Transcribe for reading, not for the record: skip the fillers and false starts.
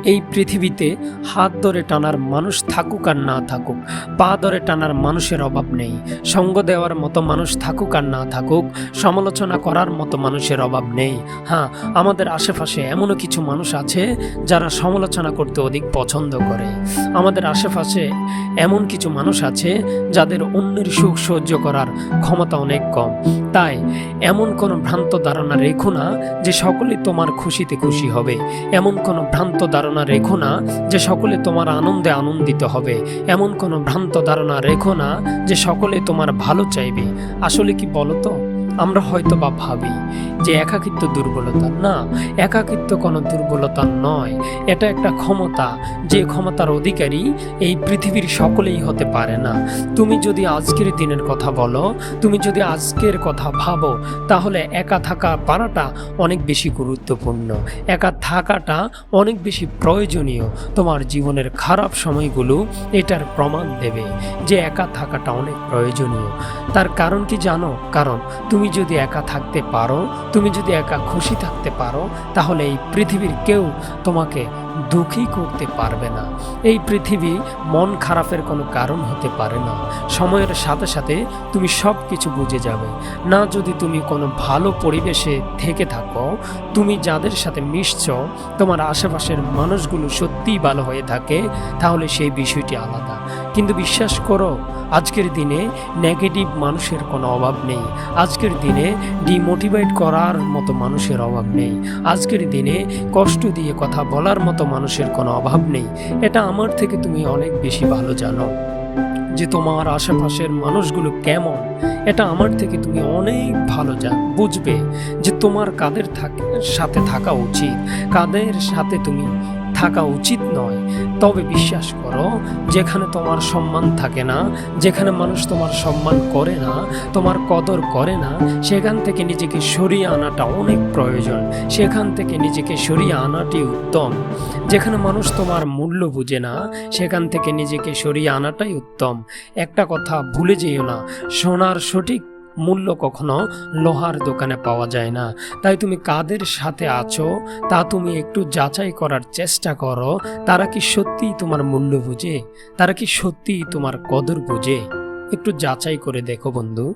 এই পৃথিবীতে হাত ধরে টানার মানুষ থাকুক আর না থাকুক, পা ধরে টানার মানুষের অভাব নেই। সঙ্গ দেওয়ার মতো মানুষ থাকুক আর না থাকুক, সমালোচনা করার মতো মানুষের অভাব নেই। হ্যাঁ, আমাদের আশেপাশে এমনও কিছু মানুষ আছে যারা সমালোচনা করতে অধিক পছন্দ করে। আমাদের আশেপাশে এমন কিছু মানুষ আছে যাদের অন্যের সুখ সহ্য করার ক্ষমতা অনেক কম। তাই এমন কোনো ভ্রান্ত ধারণা রেখো না যে সকলে তোমার খুশিতে খুশি হবে। এমন কোনো ভ্রান্ত ধারণা রেখো না যে সকলে তোমার আনন্দে আনন্দিত হবে। এমন কোনো ভ্রান্ত ধারণা রেখো না যে সকলে তোমার ভালো চাইবে। আসলে কি বলো তো, আমরা হয়তো বা ভাবি যে একাকিত্ব দুর্বলতা। না, একাকিত্ব কোনো দুর্বলতা নয়, এটা একটা ক্ষমতা। যে ক্ষমতার অধিকারী এই পৃথিবীর সকলেই হতে পারে না। তুমি যদি আজকের দিনের কথা বলো, তুমি যদি আজকের কথা ভাবো, তাহলে একা থাকা পারাটা অনেক বেশি গুরুত্বপূর্ণ। একা থাকাটা অনেক বেশি প্রয়োজনীয়। তোমার জীবনের খারাপ সময়গুলো এটার প্রমাণ দেবে যে একা থাকাটা অনেক প্রয়োজনীয়। তার কারণ কি জানো? কারণ তুমি যদি একা থাকতে পারো, তুমি যদি একা খুশি থাকতে পারো, তাহলে এই পৃথিবীর কেউ তোমাকে দুঃখী করতে পারবে না। এই পৃথিবী মন খারাপের কোনো কারণ হতে পারে না। সময়ের সাথে সাথে তুমি সব কিছু বুঝে যাবে। না, যদি তুমি কোনো ভালো পরিবেশে থেকে থাকো, তুমি যাদের সাথে মিশছো, তোমার আশেপাশের মানুষগুলো সত্যিই ভালো হয়ে থাকে, তাহলে সেই বিষয়টি আলাদা। কিন্তু বিশ্বাস করো, আজকের দিনে নেগেটিভ মানুষের কোনো অভাব নেই। আজকের দিনে ডিমোটিভেট করার মতো মানুষের অভাব নেই। আজকের দিনে কষ্ট দিয়ে কথা বলার মতো মানুষের কোনো অভাব নেই। এটা আমার থেকে তুমি অনেক বেশি ভালো জানো যে তোমার আশেপাশের মানুষগুলো কেমন। এটা আমার থেকে তুমি অনেক ভালো বুঝবে যে তোমার কাদের সাথে থাকা উচিত, কাদের সাথে তুমি থাকা উচিত নয়। তবে বিশ্বাস করো, যেখানে তোমার সম্মান থাকে না, যেখানে মানুষ তোমার সম্মান করে না, তোমার কদর করে না, সেখান থেকে নিজেকে সরিয়ে আনাটা অনেক প্রয়োজন। সেখান থেকে নিজেকে সরিয়ে আনাটি উত্তম। যেখানে মানুষ তোমার মূল্য বুঝে না, সেখান থেকে নিজেকে সরিয়ে আনাটাই উত্তম। একটা কথা ভুলে যেও না, সোনার সঠিক মূল্য কখনো লোহার দোকানে পাওয়া যায় না। তাই তুমি কাদের সাথে আছো তা তুমি একটু যাচাই করার চেষ্টা করো। তারা কি সত্যিই তোমার মূল্য বুঝে? তারা কি সত্যিই তোমার কদর বুঝে? একটু যাচাই করে দেখো বন্ধু।